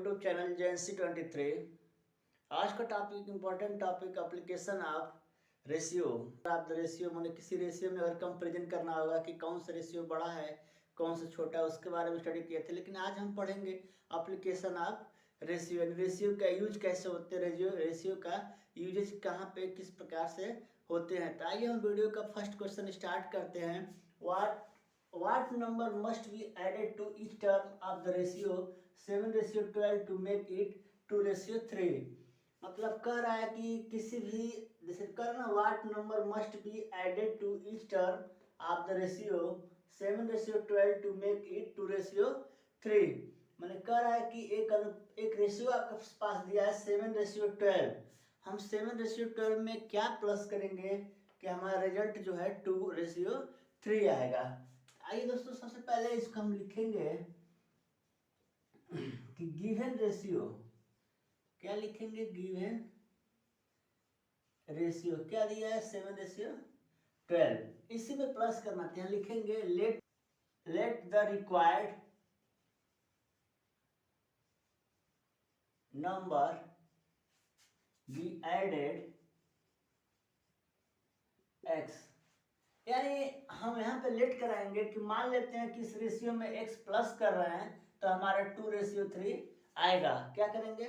YouTube channel JNC23। आज का topic important topic application of ratio. आप रेशियो मैंने किसी रेशियो में अगर कंपेरिजन करना होगा कि कौन सा रेशियो बड़ा है कौन सा छोटा है, उसके बारे में स्टडी किए थे। लेकिन आज हम पढ़ेंगे एप्लीकेशन ऑफ रेशियो, रेशियो का यूज कैसे होते हैं, रेशियो का यूजेज कहाँ पे किस प्रकार से होते हैं। तो आइए हम वीडियो का फर्स्ट क्वेश्चन स्टार्ट करते हैं। What number must be added to each term of the ratio 7:12 to make it 2:3? मतलब कह रहा है कि किसी भी जैसे करना what number must be added to each term of the ratio 7:12 to make it 2:3। मैंने कह रहा है कि एक रेशियो आपके पास दिया है 7:12। हम 7:12 में क्या प्लस करेंगे कि हमारा रिजल्ट जो है 2:3 आएगा। आइए दोस्तों, सबसे पहले इसको हम लिखेंगे कि गिवन रेशियो, क्या लिखेंगे, गिवन रेशियो क्या दिया है 7:12, इसी में प्लस करना था। लिखेंगे let the required number be added x. यानी हम यहाँ पे लेट कराएंगे कि मान लेते हैं कि इस रेशियो में x प्लस कर रहे हैं तो हमारा 2:3 आएगा। क्या करेंगे,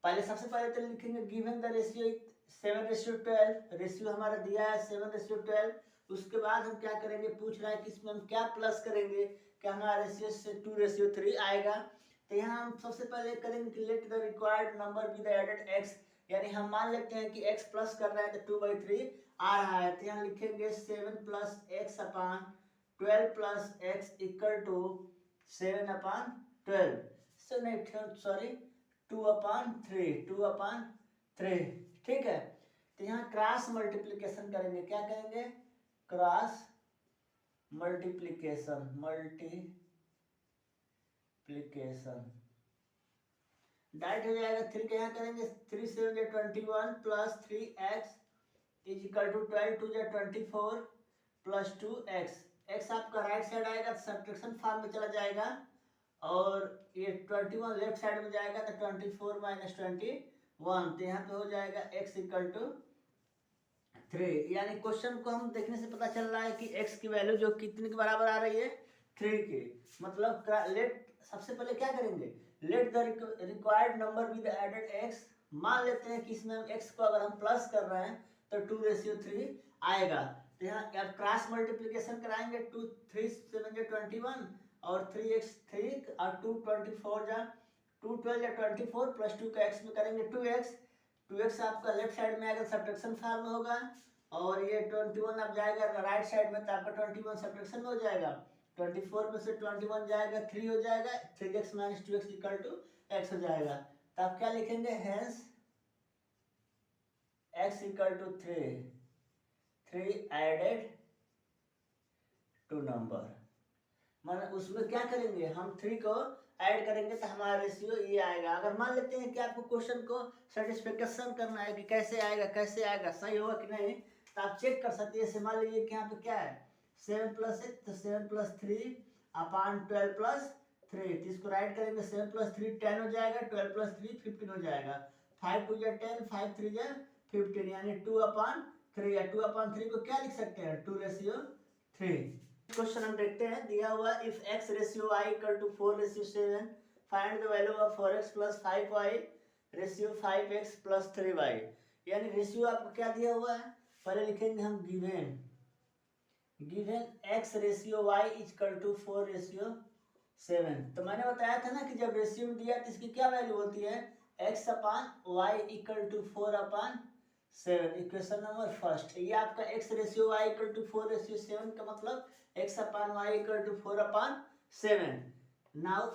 पहले सबसे पहले तो लिखेंगे गिवन द रेशियो 7:12, रेशियो हमारा दिया है 7:12। उसके बाद हम क्या करेंगे, पूछ रहा है कि इसमें हम क्या प्लस करेंगे कि हमारा रेशियो से 2:3 आएगा। तो यहाँ हम सबसे पहले करेंगे कि let the required number be the added x, यानी हम मान लेते हैं कि x प्लस कर रहे हैं तो 2/3 आ रहा है। तो यहाँ लिखेंगे 7 + x upon 12 + x equal to 7/12। So नहीं सॉरी 2/3। ठीक है, तो यहाँ क्रॉस मल्टीप्लिकेशन करेंगे। क्या करेंगे, क्रॉस मल्टीप्लिकेशन डायरेक्ट हो जाएगा। 3 के यहाँ करेंगे 3 7 21 plus 3x is equal to 12 2 24 plus 2x। x आपका राइट साइड आएगा तो सब्ट्रैक्शन फॉर्म में चला जाएगा और ये 21 लेफ्ट साइड में जाएगा तो 24 - 21। तो यहाँ पे हो जाएगा x इक्वल टू 3। यानी क्वेश्चन को हम देखने से पता चल रहा है कि x की वैल्यू जो कितने के बराबर आ रही है, 3 के। मतलब लेट सबसे पहले क्या करेंगे, let the required number with added x। मान लेते हैं कि इसमें हम x को अगर हम प्लस कर रहे हैं तो 2:3 आएगा। तो यहाँ अब क्रॉस मल्टीप्लिकेशन कराएंगे। 2 3 7 21 और 3x 3 और 2 24 जा 2 12 24 प्लस 2 का x में करेंगे 2x आपका लेफ्ट साइड में आएगा, सब्ट्रैक्शन फॉर्म में होगा। और ये 21 अब जाएगा राइट साइड में तो आपका 21 सब्ट्रैक्शन में हो जाएगा। 24 में से 21 जाएगा 3 हो जाएगा, 3x - 2x equal to x हो जाएगा। तो आप क्या लिखेंगे, hence x equal to 3 added to number. माने उसमें क्या करेंगे, हम 3 को ऐड करेंगे तो हमारा रेशियो ये आएगा। अगर मान लेते हैं कि आपको क्वेश्चन को सेटिस्फेक्शन करना है कि कैसे आएगा सही होगा कि नहीं, तो आप चेक कर सकते हैं। जैसे मान लीजिए कि यहाँ पे क्या है 7 + 1 तो 7 + 3 अपान 12 + 3। तो इसको राइट करेंगे 7 + 3 10 हो जाएगा, 12 + 3 15 हो जाएगा। 5 2 10 5 3 15 यानी 2/3। या 2/3 को क्या लिख सकते हैं, 2:3। क्वेश्चन हम देखते हैं, दिया हुआ if x ratio y equal to 4:7 find the value of 4x + 5y ratio 5x + 3y। यानी रेशियो आपको क्या दिया हुआ है, पहले लिखेंगे हम given x ratio y equal to 4:7। तो मैंने बताया था ना कि जब रेशियो में दिया तो इसकी क्या वैल्यू होती है, x/y equal to 4/7। Equation number first, ये आपका x ratio y equal to 4:7 का मतलब x/y इक्वल टू 4/7। नाउ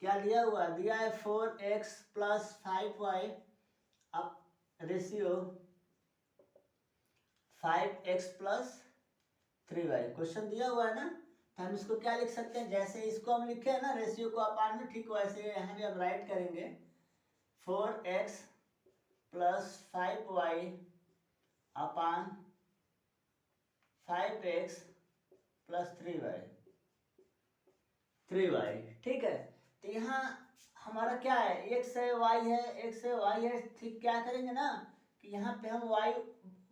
क्या दिया हुआ, दिया है 4x + 5y अब रेशियो 5x + 3y। क्वेश्चन दिया हुआ है ना, तो हम इसको क्या लिख सकते हैं, जैसे इसको हम लिखे हैं ना रेशियो को अपान में, ठीक वैसे यहाँ भी हम राइट करेंगे 4x + 5y अपान 5x + 3y। ठीक है, तो यहाँ हम हमारा क्या है, x है y है, x है y है। ठीक, क्या करेंगे ना कि यहाँ पे हम y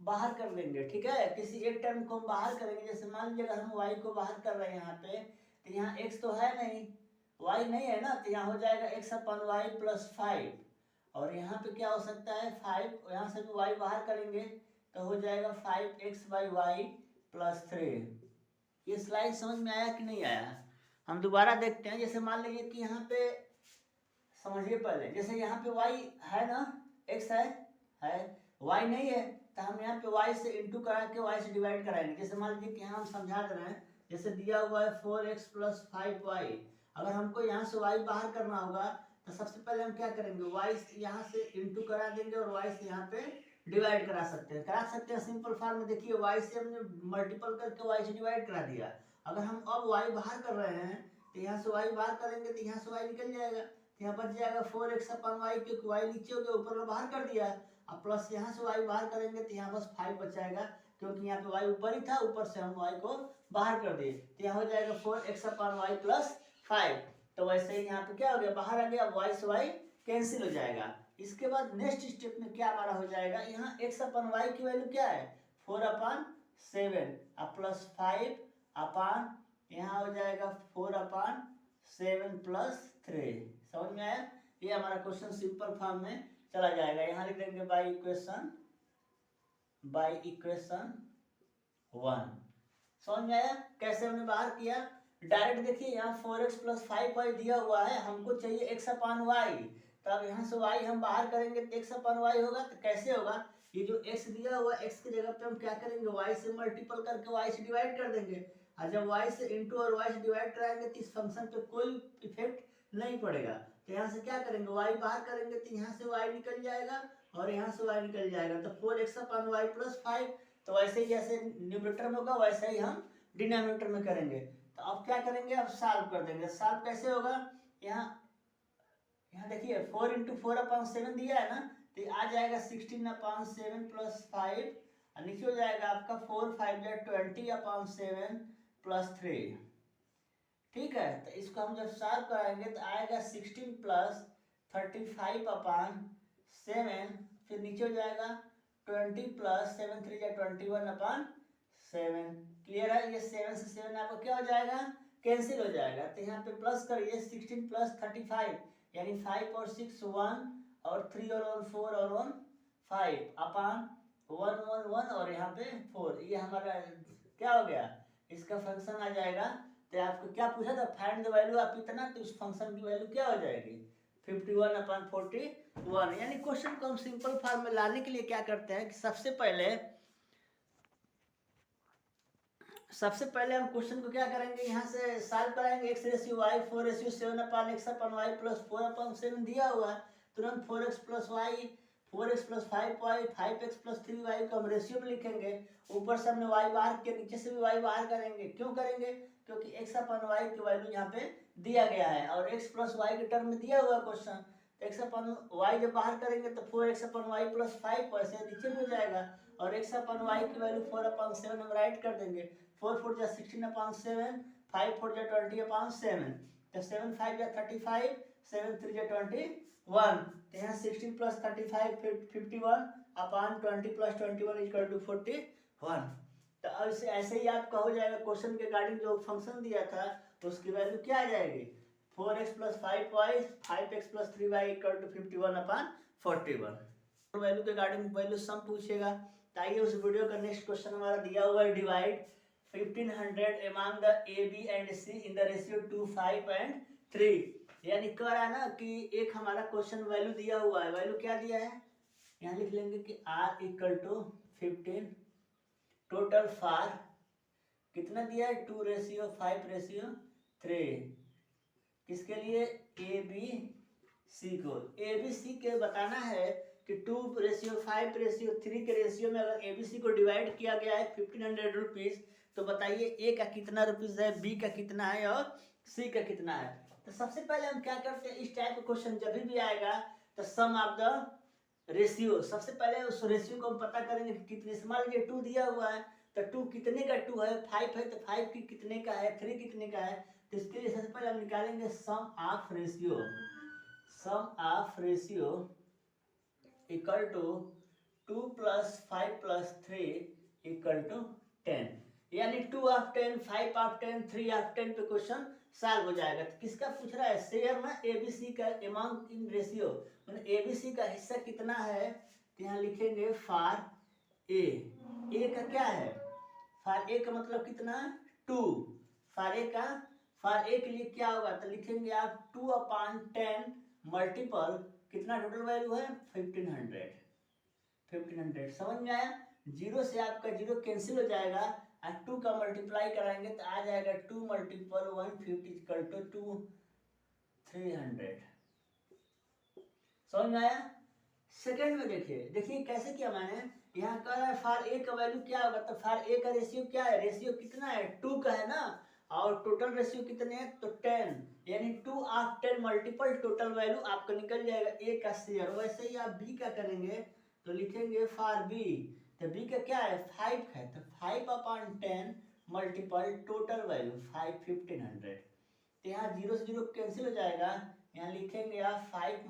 बाहर कर लेंगे, ठीक है, किसी एक टर्म को हम बाहर करेंगे। जैसे मान लीजिए अगर हम y को बाहर कर रहे हैं यहाँ पे, तो यहाँ x तो है नहीं, y नहीं है ना, तो यहाँ हो जाएगा x अपन y प्लस 5, और यहाँ पे क्या हो सकता है 5, यहाँ से भी y बाहर करेंगे तो हो जाएगा 5x बाई वाई प्लस 3। ये स्लाइड समझ में आया कि नहीं आया? हम दोबारा देखते हैं। जैसे मान लीजिए कि यहाँ पे समझिए पहले, जैसे यहाँ पे y है ना, x है y नहीं है, तो हम यहाँ पे y से इंटू करा के y से डिवाइड कराएंगे। जैसे मान लीजिए कि यहाँ हम समझा दे रहे हैं, जैसे दिया हुआ है 4x प्लस 5y, अगर हमको यहाँ से y बाहर करना होगा तो सबसे पहले हम क्या करेंगे, y से यहाँ से इंटू करा देंगे और y से यहाँ पे डिवाइड करा सकते हैं सिंपल फॉर्म में। देखिए y से हमने मल्टीपल करके y से डिवाइड करा दिया। अगर हम अब y बाहर कर रहे हैं तो यहाँ से y बाहर करेंगे तो यहाँ से y निकल जाएगा, यहाँ बच जाएगा 4x अपन y, क्योंकि y नीचे हो गया, ऊपर बाहर कर दिया। अब प्लस यहाँ से y बाहर करेंगे तो यहाँ बस 5 बचाएगा, क्योंकि यहाँ पे y ऊपर ही था, ऊपर से हम y को बाहर कर दिए, तो यहाँ हो जाएगा 4x अपन y प्लस 5। तो वैसे ही यहाँ पे क्या हो गया, बाहर आ गया, y से y कैंसिल हो जाएगा। इसके बाद नेक्स्ट स्टेप में क्या हमारा हो जाएगा, यहाँ x अपन y की वैल्यू क्या है 4 अपन 7 अब प्लस 5 अपन यहाँ हो जाएगा 4 अपन 7 प्लस 3। समझ में आया? ये हमारा क्वेश्चन सिंपल फॉर्म में चला जाएगा। यहाँ लिख देंगे बाई इक्वेशन 1। समझ में आया कैसे हमने बाहर किया? डायरेक्ट देखिए, यहाँ 4x प्लस 5y दिया हुआ है, हमको चाहिए x अपन y, तो अब यहाँ से y हम बाहर करेंगे तो x अपन y होगा। तो कैसे होगा, ये जो x दिया हुआ x की जगह पे हम क्या करेंगे, y से मल्टीपल करके y से डिवाइड कर देंगे, और जब y से इंटू और y से डिवाइड कराएंगे तो इस फंक्शन पे कोई इफेक्ट नहीं पड़ेगा। तो यहाँ से क्या करेंगे, y बाहर करेंगे तो यहाँ से y निकल जाएगा और यहाँ से y निकल जाएगा, तो 4x अपन y प्लस 5। तो वैसे ही जैसे न्यूमरेटर में होगा वैसे ही हम डिनोमिनेटर में करेंगे। तो अब क्या करेंगे, अब सॉल्व कर देंगे। सॉल्व कैसे होगा, यहाँ देखिए 4 इंटू 4 अपन 7 दिया है ना, तो आ जाएगा 16 अपन 7 प्लस 5, और नीचे हो जाएगा आपका 4 5 20 अपन 7 प्लस 3। ठीक है, तो इसको हम जब सॉल्व कराएंगे तो आएगा 16 प्लस 35 अपन 7, फिर नीचे हो जाएगा 20 प्लस 7 3 21 अपन 7। क्लियर है? ये 7 से 7 आपको क्या हो जाएगा, कैंसिल हो जाएगा। तो यहाँ पे प्लस करिए 16 प्लस 35, यानी 5 और 6 1 और 3 और 1 4 और 1 5 अपन 1 1 1 और यहाँ पे 4। ये हमारा क्या हो गया, इसका फंक्शन आ जाएगा। तो आपको क्या पूछा था, फाइंड द वैल्यू ऑफ इतना, तो उस फंक्शन की वैल्यू क्या हो जाएगी 51 अपन 41। यानी क्वेश्चन को हम सिंपल फॉर्म में लाने के लिए क्या करते हैं कि सबसे पहले हम क्वेश्चन को क्या करेंगे, यहाँ से सॉल्व कराएंगे। x रेशियो y 4 रेशियो 7 अपन x अपन y प्लस 4 अपन 7 दिया हुआ है, तुरंत 4x plus y 4x plus 5y 5x plus 3y को हम रेशियो में लिखेंगे। ऊपर से हमने y बाहर किया, नीचे से भी y बाहर करेंगे। क्यों करेंगे, क्योंकि x अपन y की वैल्यू यहाँ पे दिया गया है और x प्लस y के टर्म में दिया हुआ क्वेश्चन। तो x अपन y जब बाहर करेंगे तो 4x अपन y प्लस 5 वैसे नीचे में हो जाएगा, और x अपन y की वैल्यू 4 अपन 7 हम राइट कर देंगे। 4 4 जा 16 अपन 7, 5 4 जा 20 अपन 7, तो 7 5 जा 35, 7 3 जा 21। तो यहाँ 16 plus 35 51 upon 20 plus 21 equal to 41। तो अब ऐसे ही आपका हो जाएगा क्वेश्चन के रिगार्डिंग जो फंक्शन दिया था उसकी वैल्यू क्या आ जाएगी 4x plus 5y 5x plus 3y equal to 51 upon 41। Value के रिगार्डिंग वैल्यू सम पूछेगा। तो आइए उस वीडियो का नेक्स्ट क्वेश्चन हमारा दिया हुआ है, divide 1500 among the A, B and C in the ratio 2, 5 and 3। यानी कह रहा है ना कि एक हमारा क्वेश्चन वैल्यू दिया हुआ है, वैल्यू क्या दिया है, यहाँ लिख लेंगे कि R equal to 15 total for कितना दिया है 2 रेशियो 5 रेशियो 3, किसके लिए ए बी सी को। ए बी सी के बताना है कि 2 रेशियो 5 रेशियो 3 के रेशियो में अगर ए बी सी को डिवाइड किया गया है 1500 रुपीज, तो बताइए ए का कितना रुपीज है, बी का कितना है और सी का कितना है। तो सबसे पहले हम क्या करते हैं, इस टाइप का क्वेश्चन जब भी आएगा तो सम ऑफ द रेशियो, सबसे पहले उस रेशियो को हम पता करेंगे कि कितने। मान लीजिए 2 दिया हुआ है तो 2 कितने का 2 है, 5 है तो 5 की कितने का है, 3 कितने का है। तो इसके लिए सबसे पहले हम निकालेंगे sum of ratio. Sum of ratio equal to 2 + 5 + 3 = 10, यानी 2 ऑफ 10, 5 ऑफ 10, 3 ऑफ 10 पे क्वेश्चन सॉल्व हो जाएगा। तो किसका पूछ रहा है? शेयर में एबीसी का अमाउंट इन रेशियो, मतलब एबीसी का हिस्सा कितना है। तो यहाँ लिखेंगे फॉर ए का क्या है? फॉर ए का मतलब कितना? 2। फॉर ए के लिए क्या होगा? तो लिखेंगे आप 2/10 मल्टीपल कितना टोटल वैल्यू है? 1500। समझ में आया? जीरो से आपका जीरो कैंसिल हो जाएगा और 2 का मल्टीप्लाई कराएंगे तो आ जाएगा 2 × 150 = 300। समझ में आया? सेकंड में देखिए कैसे किया मैंने। यहाँ कह रहा है फॉर ए का वैल्यू क्या होगा? तो फॉर ए का रेशियो क्या है? रेशियो कितना है? 2 का है ना, और टोटल रेशियो कितने हैं? तो 10, यानी 2 ऑफ 10 मल्टीपल टोटल वैल्यू आपको निकल जाएगा ए का शेयर। वैसे ही आप बी का करेंगे तो लिखेंगे फॉर बी, तो बी का क्या है? 5 है, तो 5/10 मल्टीपल टोटल वैल्यू 1500। तो यहाँ जीरो से जीरो कैंसिल हो जाएगा। यहाँ लिखेंगे आप 5 ×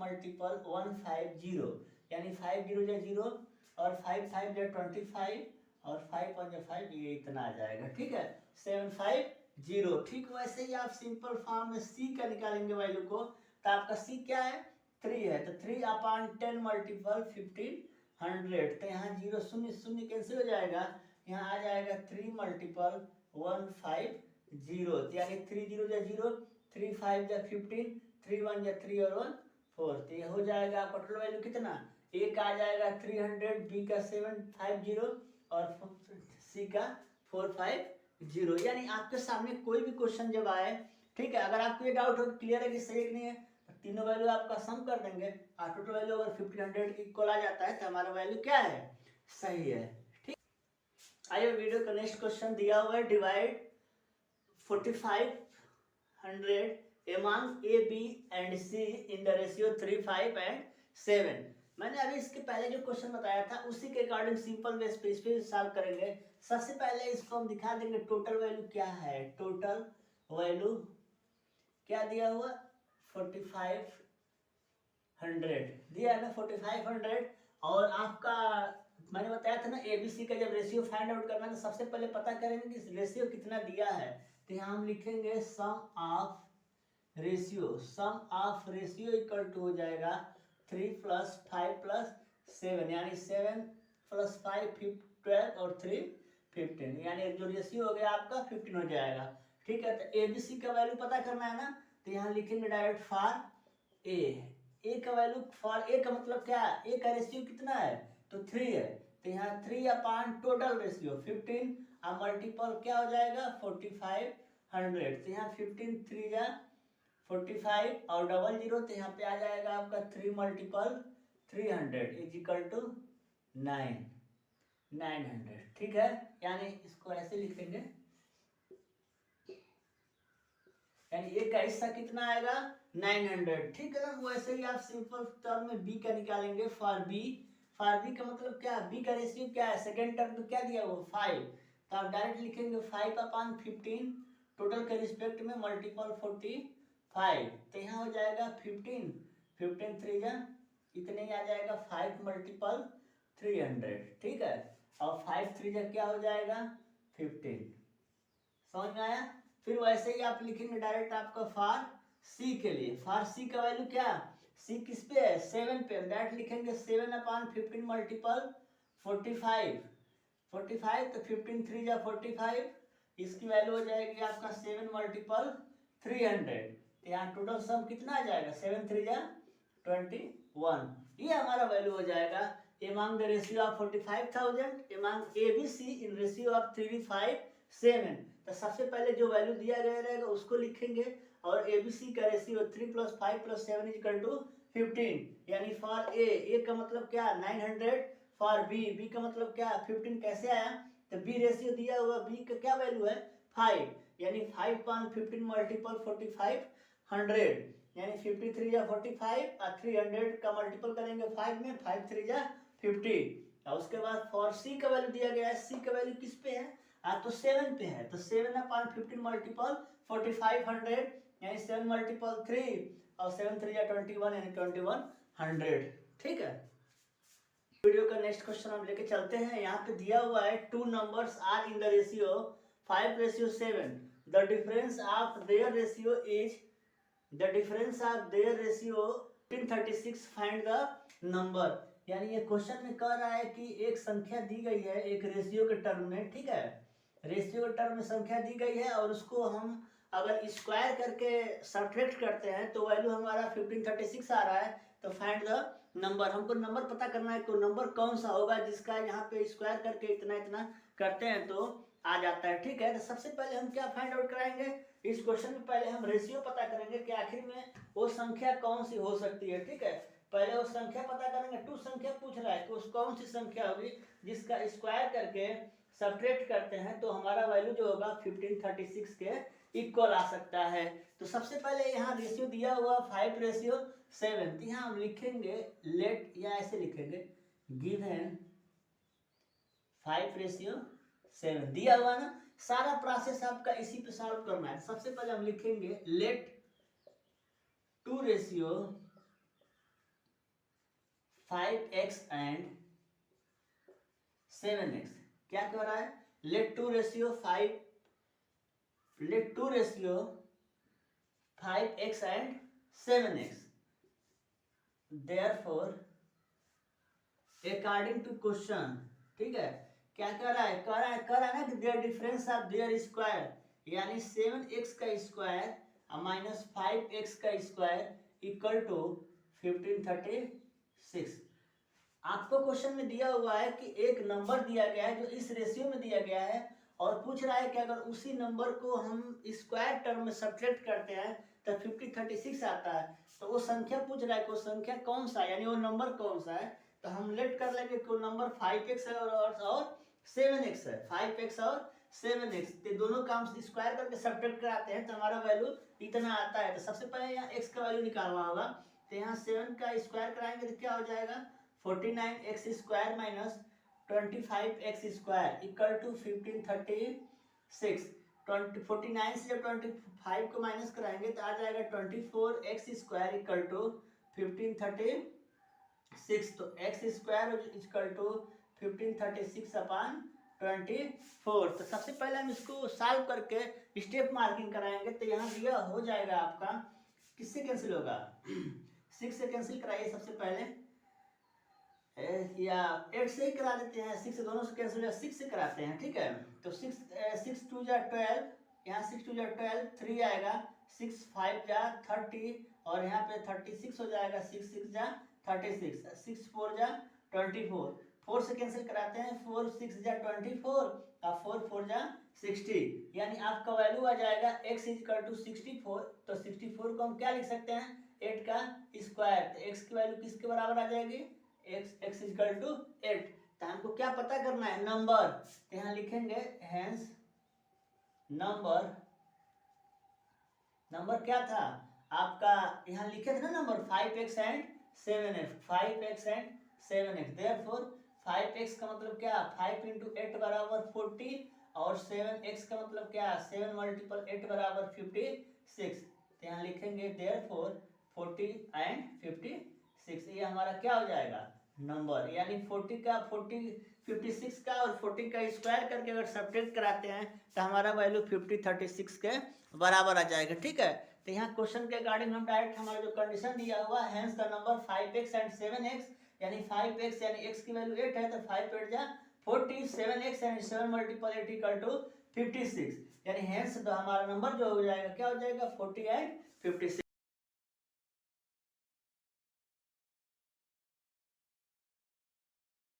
150, यानी 5 0 0 और 5 5 25 और 5 5 5, ये इतना आ जाएगा। ठीक है, 750। ठीक वैसे ही आप सिंपल फॉर्म में सी का निकालेंगे वैल्यू को, तो आपका सी क्या है? 3 है, तो 3/10 मल्टीपल 1500। तो यहाँ जीरो शून्य शून्य कैंसिल हो जाएगा, यहाँ आ जाएगा 3 × 150, यानी 3 0 0, 3 5 15, 3 1 3 और 1 4। तो ये हो जाएगा आपका टोटल वैल्यू कितना? ए का आ जाएगा 300, बी का 750 और सी का 450। यानी आपके सामने कोई भी क्वेश्चन जब आए, ठीक है, अगर आपको ये डाउट हो क्लियर है कि सही है कि नहीं है, तो तीनों वैल्यू आपका सम कर देंगे और टोटल वैल्यू अगर 1500 इक्वल आ जाता है तो हमारा वैल्यू क्या है? सही है। ठीक, आइए वीडियो का नेक्स्ट क्वेश्चन दिया हुआ है, divide 4500 among A, B and C in the ratio 3, 5 and 7। मैंने अभी इसके पहले जो क्वेश्चन बताया था उसी के अकॉर्डिंग सिंपल बेस पे इस पे सॉल्व करेंगे। सबसे पहले इसको हम दिखा देंगे टोटल वैल्यू क्या है। टोटल वैल्यू क्या दिया हुआ? 4500 दिया है ना, 4500। और आपका मैंने बताया था ना एबीसी का जब रेशियो फाइंड आउट करना है तो सबसे पहले पता करेंगे कि रेशियो कितना दिया है। तो यहाँ हम लिखेंगे सम ऑफ रेशियो इक्वल टू हो जाएगा 3 + 5 + 7, यानी 7 + 5 12 और 3 15, यानी जो रेशियो हो गया आपका 15 हो जाएगा। ठीक है, तो एबीसी का वैल्यू पता करना है ना, तो यहाँ लिखेंगे डायरेक्ट फॉर ए का वैल्यू। फॉर ए का मतलब क्या है? ए का रेशियो कितना है? तो 3 है, तो यहाँ 3/, टोटल रेशियो 15 और मल्टीपल क्या हो जाएगा? 4500। तो यहाँ 15 3 जा 45 और 00, तो यहाँ पे आ जाएगा आपका 3 × 300 = 900। ठीक है, यानी इसको ऐसे लिखेंगे, यानी ए का हिस्सा कितना आएगा? 900। ठीक है ना, वैसे ही आप सिंपल टर्म में बी का निकालेंगे। फॉर बी का मतलब क्या? बी का रेशियो क्या है? सेकेंड टर्म में क्या दिया वो? 5, तो आप डायरेक्ट लिखेंगे 5/15 टोटल के रिस्पेक्ट में मल्टीपल 45। तो यहाँ हो जाएगा 15 15 3 जा इतने ही आ जाएगा 5 × 300। ठीक है, और 5 3 जा क्या हो जाएगा? 15। समझ में आया? फिर वैसे ही आप लिखेंगे डायरेक्ट आपका फॉर सी के लिए। फॉर सी का वैल्यू क्या? सी किस पे है? 7 पे। डायरेक्ट लिखेंगे 7/15 मल्टीपल 45 तो 15 3 जा 45, इसकी वैल्यू हो जाएगी आपका 7 × 300। यहाँ टोटल सम कितना आ जाएगा? 7 3 जा 21। ये हमारा वैल्यू हो जाएगा among the ratio of 45,000 among ABC in ratio of 3 5 7। तो सबसे पहले जो वैल्यू दिया गया रहेगा उसको लिखेंगे, और एबीसी का रेशियो 3 + 5 + 7 = 15, यानी फॉर ए का मतलब क्या? 900। फॉर बी का मतलब क्या? 15। कैसे आया? तो बी रेशियो दिया हुआ, बी का क्या वैल्यू है? 5, यानी 5/15 मल्टीपल 4500, यानी 53 जा 45 और 300 का मल्टीपल करेंगे 5 में, 5 3 जा 50। और उसके बाद फॉर सी का वैल्यू दिया गया है। सी का वैल्यू किस पे है? तो 7 पे है, तो 7/15 मल्टीपल 4500, यानी 7 × 3 और 7 3 जा 21 यानी 2100। ठीक है, वीडियो का नेक्स्ट क्वेश्चन हम लेके चलते हैं। यहाँ पे दिया हुआ है two numbers are in the ratio 5:7। The difference of their ratio is the difference of their ratio 1536। Find the number. यानी ये क्वेश्चन में कह रहा है कि एक संख्या दी गई है एक रेशियो के टर्म में, ठीक है, रेशियो के टर्म में संख्या दी गई है और उसको हम अगर स्क्वायर करके सब्ट्रैक्ट करते हैं तो वैल्यू हमारा 1536 आ रहा है। तो फाइंड द नंबर, हमको नंबर पता करना है, तो नंबर कौन सा होगा जिसका यहाँ पे स्क्वायर करके इतना इतना करते हैं तो आ जाता है। ठीक है, तो सबसे पहले हम क्या फाइंड आउट कराएंगे, इस क्वेश्चन में पहले हम रेशियो पता करेंगे कि आखिर में वो संख्या कौन सी हो सकती है। ठीक है, पहले वो संख्या पता करेंगे। टू संख्या पूछ रहा है तो उस कौन सी संख्या होगी जिसका स्क्वायर करके सब्ट्रैक्ट करते हैं तो हमारा वैल्यू जो होगा 1536 के इक्वल आ सकता है। तो सबसे पहले यहाँ रेशियो दिया हुआ 5:7। यहाँ हम लिखेंगे लेट, या ऐसे लिखेंगे गिवन 5:7 दिया हुआ ना, सारा प्रोसेस आपका इसी पे सॉल्व करना है। सबसे पहले हम लिखेंगे late two ratio 5x and 7x। क्या कह रहा है, let two ratio 5x and 7x। therefore according to question, ठीक है, क्या कह रहा है, कह रहा है ना कि their difference of their square, यानी 7x का स्क्वायर माइनस 5x का स्क्वायर इक्वल टू 1536। आपको क्वेश्चन में दिया हुआ है कि एक नंबर दिया गया है जो इस रेशियो में दिया गया है और पूछ रहा है कि अगर उसी नंबर को हम स्क्वायर टर्म में सब्ट्रैक्ट करते हैं तो 1536 आता है। तो वो संख्या पूछ रहा है कि वो संख्या कौन सा है, यानी वो नंबर कौन सा है। तो हम लेट कर लेंगे कि वो नंबर 5x है और 7x है। 5x और 7x तो दोनों का हम स्क्वायर करके सब्ट्रैक्ट कराते हैं तो हमारा वैल्यू इतना आता है। तो सबसे पहले यहाँ x का वैल्यू निकालना होगा। तो यहाँ 7 का स्क्वायर कराएंगे तो क्या हो जाएगा, 49x square minus 25x square equal to 1536। 49 से जब 25 को माइनस कराएंगे तो आ जाएगा 24x स्क्वायर इक्वल टू 1536। तो x square equal to 1536 upon 24। तो सबसे पहले हम इसको सॉल्व करके स्टेप मार्किंग कराएंगे। तो यहाँ दिया हो जाएगा आपका, किससे कैंसिल होगा 6 से कैंसिल कराइए सबसे पहले, या 8 से ही करा देते हैं, 6 से दोनों से कैंसिल हो, 6 से कराते हैं। ठीक है, तो 6 2 जा 12, यहाँ 6 2 जा 12, 3 आएगा, 6 5 जा 30 और यहाँ पे 36 हो जाएगा, 6 6 जा 36, 6 4 जा 24, 4 से कैंसिल कराते हैं, 4 6 जा 24 और 4 4 जा 60, यानी आपका वैल्यू आ जाएगा x इक्वल टू 64। तो 64 को हम क्या लिख सकते हैं, 8 का स्क्वायर। तो x की वैल्यू किसके बराबर आ जाएगी, x इक्वल टू 8। तो हमको क्या पता करना है, नंबर। तो यहाँ लिखेंगे हेंस नंबर क्या था आपका, यहाँ लिखे थे ना number 5x and 7x, 5x and 7x। Therefore 5x का मतलब क्या, 5 इंटू 8 बराबर 40 और 7x का मतलब क्या, 7 मल्टीपल 8 बराबर 56। तो यहाँ लिखेंगे देयरफॉर 40 एंड 56। ये हमारा क्या हो जाएगा नंबर, यानी 56 का और 40 का स्क्वायर करके अगर सब्ट्रैक्ट कराते हैं तो हमारा वैल्यू 5036 के बराबर आ जाएगा। ठीक है, तो यहाँ क्वेश्चन के अकॉर्डिंग हम डायरेक्ट हमारा जो कंडीशन दिया हुआ है, hence the number 5x and 7x, यानी 5x यानी x की वैल्यू 8 है तो 5 8 जा 40, 7x यानी 7 मल्टीपल 8 इक्वल टू 56, यानी हेंस हमारा नंबर जो हो जाएगा क्या हो जाएगा 40 एंड 56।